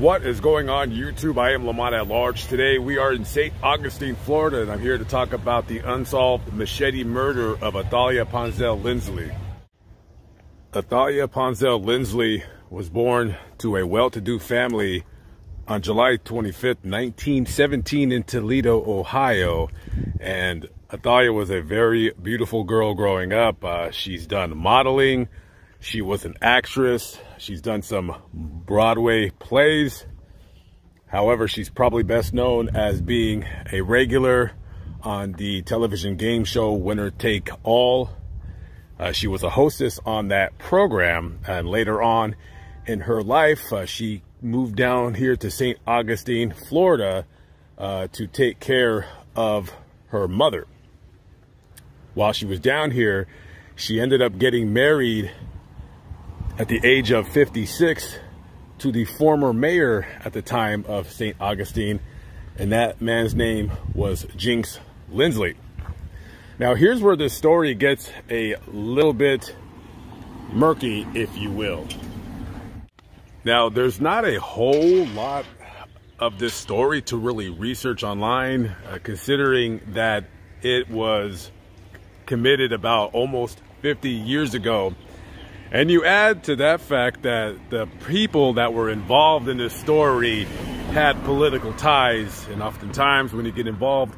What is going on YouTube? I am Lamont at large. Today we are in St. Augustine, Florida, and I'm here to talk about the unsolved machete murder of Athalia Ponsell Lindsley. Athalia Ponsell Lindsley was born to a well-to-do family on July 25th, 1917 in Toledo, Ohio. And Athalia was a very beautiful girl growing up. She's done modeling. She was an actress. She's done some Broadway plays. However, she's probably best known as being a regular on the television game show Winner Take All. She was a hostess on that program, and later on in her life, she moved down here to St. Augustine, Florida, to take care of her mother. While she was down here, she ended up getting married at the age of 56 to the former mayor at the time of St. Augustine, and that man's name was Jinx Lindsley. Now here's where this story gets a little bit murky, if you will. Now there's not a whole lot of this story to really research online, considering that it was committed about almost 50 years ago. And you add to that fact that the people that were involved in this story had political ties, and oftentimes when you get involved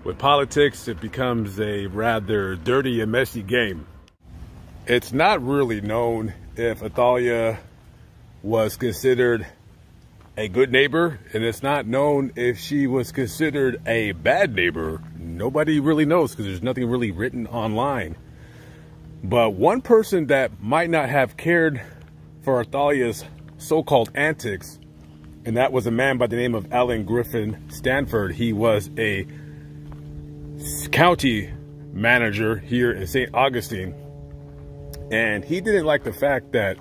with politics, it becomes a rather dirty and messy game. It's not really known if Athalia was considered a good neighbor, and it's not known if she was considered a bad neighbor. Nobody really knows because there's nothing really written online. But one person that might not have cared for Athalia's so-called antics, and that was a man by the name of Alan Griffin Stanford. He was a county manager here in St. Augustine, and he didn't like the fact that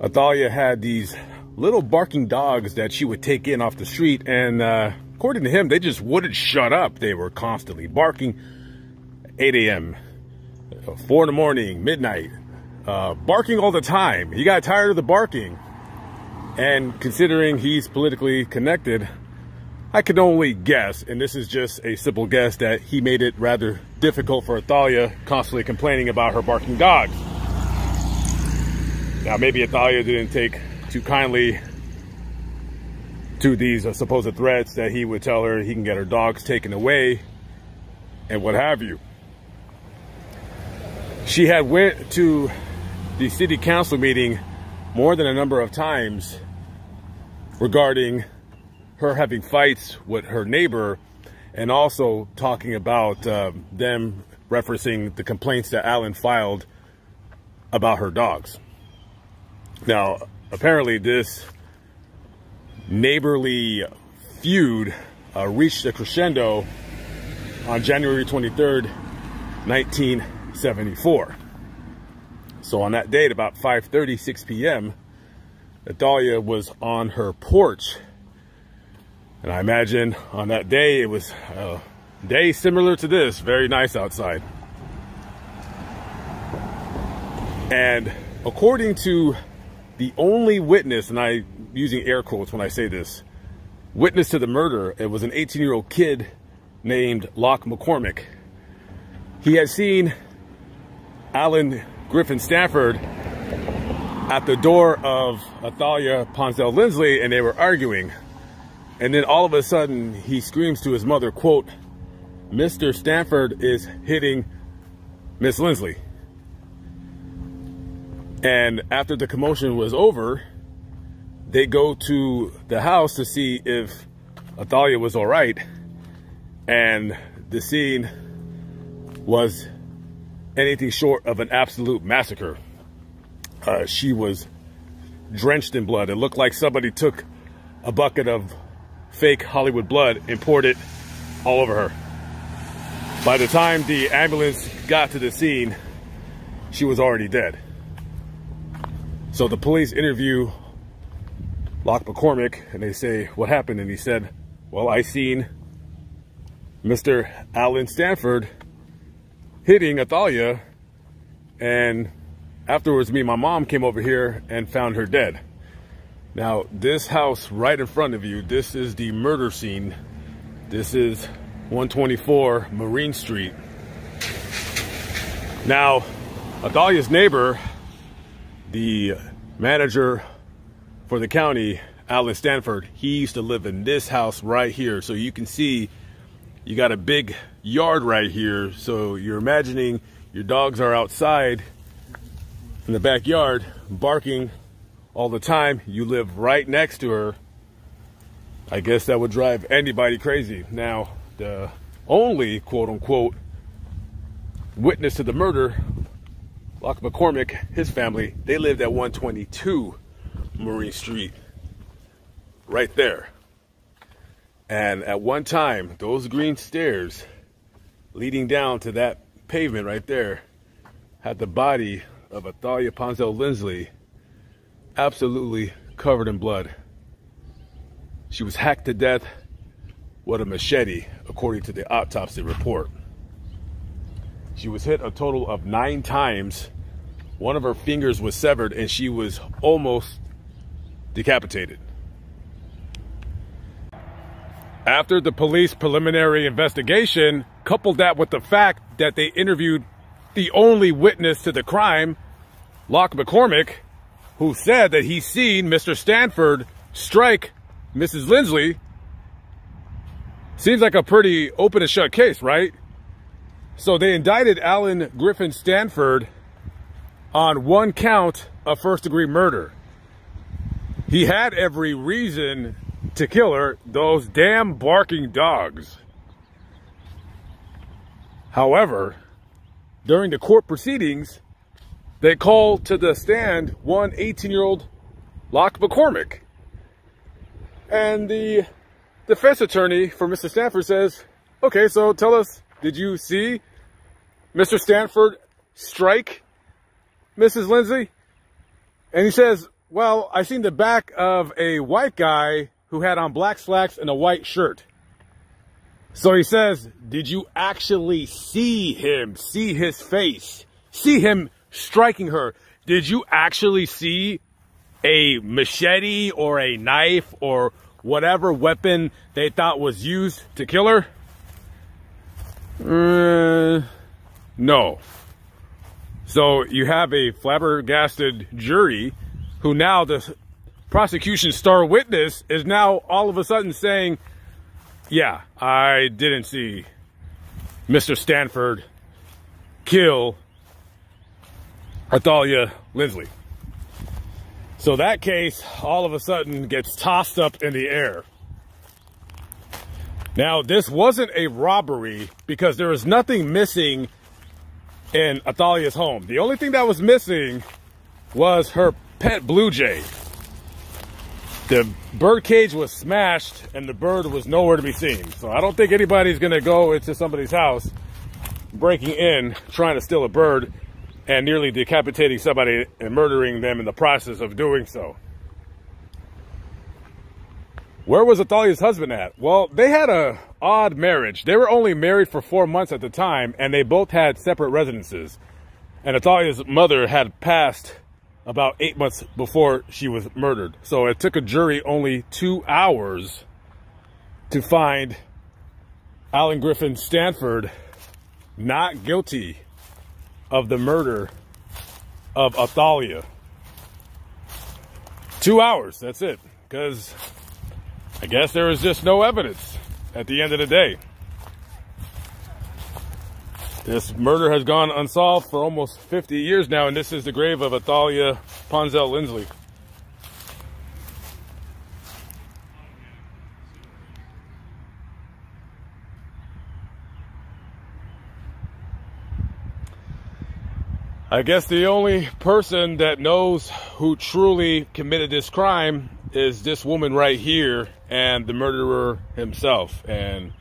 Athalia had these little barking dogs that she would take in off the street, and according to him, they just wouldn't shut up. They were constantly barking. 8 a.m., 4 in the morning, midnight, barking all the time. He got tired of the barking, and considering he's politically connected, I can only guess, and this is just a simple guess, that he made it rather difficult for Athalia, constantly complaining about her barking dogs. Now maybe Athalia didn't take too kindly to these supposed threats that he would tell her he can get her dogs taken away and what have you. She had went to the city council meeting more than a number of times regarding her having fights with her neighbor, and also talking about them referencing the complaints that Alan filed about her dogs. Now, apparently this neighborly feud reached a crescendo on January 23rd, 1974. So on that date, about 5:30, 6 p.m., Athalia was on her porch. And I imagine on that day, it was a day similar to this, very nice outside. And according to the only witness, and I'm using air quotes when I say this, witness to the murder, it was an 18-year-old kid named McCormick. He had seen Alan Griffin Stanford at the door of Athalia Ponsell Lindsley, and they were arguing. And then all of a sudden, he screams to his mother, quote, "Mr. Stanford is hitting Miss Lindsley." And after the commotion was over, they go to the house to see if Athalia was all right. And the scene was anything short of an absolute massacre. She was drenched in blood. It looked like somebody took a bucket of fake Hollywood blood and poured it all over her. By the time the ambulance got to the scene, she was already dead. So the police interview McCormick, and they say, "What happened?" And he said, "Well, I seen Mr. Alan Stanford hitting Athalia, and afterwards me and my mom came over here and found her dead." Now, this house right in front of you, this is the murder scene. This is 124 Marine Street. Now, Athalia's neighbor, the manager for the county, Alan Stanford, he used to live in this house right here. So you can see you got a big yard right here. So you're imagining your dogs are outside in the backyard barking all the time. You live right next to her. I guess that would drive anybody crazy. Now, the only quote-unquote witness to the murder, McCormick, his family, they lived at 122 Marine Street, right there. And at one time, those green stairs leading down to that pavement right there had the body of Athalia Ponsell Lindsley absolutely covered in blood. She was hacked to death with a machete, according to the autopsy report. She was hit a total of 9 times. One of her fingers was severed and she was almost decapitated. After the police preliminary investigation, coupled that with the fact that they interviewed the only witness to the crime, McCormick, who said that he's seen Mr. Stanford strike Mrs. Lindsley, seems like a pretty open and shut case, right? So they indicted Alan Griffin Stanford on 1 count of first-degree murder. He had every reason to kill her, those damn barking dogs. However, during the court proceedings, they called to the stand one 18-year-old McCormick. And the defense attorney for Mr. Stanford says, okay, so tell us, did you see Mr. Stanford strike Mrs. Lindsley? And he says, well, I seen the back of a white guy who had on black slacks and a white shirt. So he says, did you actually see him, see his face, see him striking her? Did you actually see a machete or a knife or whatever weapon they thought was used to kill her? No. So you have a flabbergasted jury who now the prosecution's star witness is now all of a sudden saying, yeah, I didn't see Mr. Stanford kill Athalia Lindsley. So that case all of a sudden gets tossed up in the air. Now, this wasn't a robbery because there was nothing missing in Athalia's home. The only thing that was missing was her pet blue jay. The bird cage was smashed and the bird was nowhere to be seen. So I don't think anybody's gonna go into somebody's house, breaking in, trying to steal a bird, and nearly decapitating somebody and murdering them in the process of doing so. Where was Athalia's husband at? Well, they had a odd marriage. They were only married for 4 months at the time, and they both had separate residences. And Athalia's mother had passed about 8 months before she was murdered. So it took a jury only 2 hours to find Alan Griffin Stanford not guilty of the murder of Athalia. 2 hours, that's it. Because I guess there was just no evidence at the end of the day. This murder has gone unsolved for almost 50 years now, and this is the grave of Athalia Ponsell Lindsley. I guess the only person that knows who truly committed this crime is this woman right here and the murderer himself. And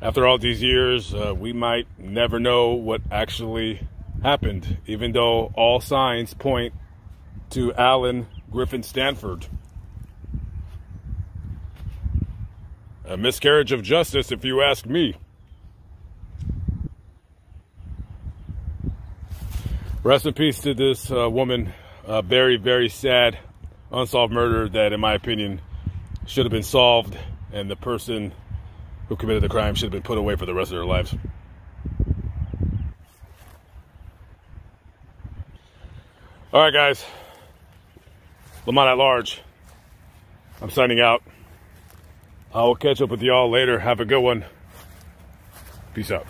after all these years, we might never know what actually happened, even though all signs point to Alan Griffin Stanford. A miscarriage of justice, if you ask me. Rest in peace to this woman. Very, very sad unsolved murder that, in my opinion, should have been solved, and the person who committed the crime should have been put away for the rest of their lives. All right, guys. Lamont at large. I'm signing out. I will catch up with y'all later. Have a good one. Peace out.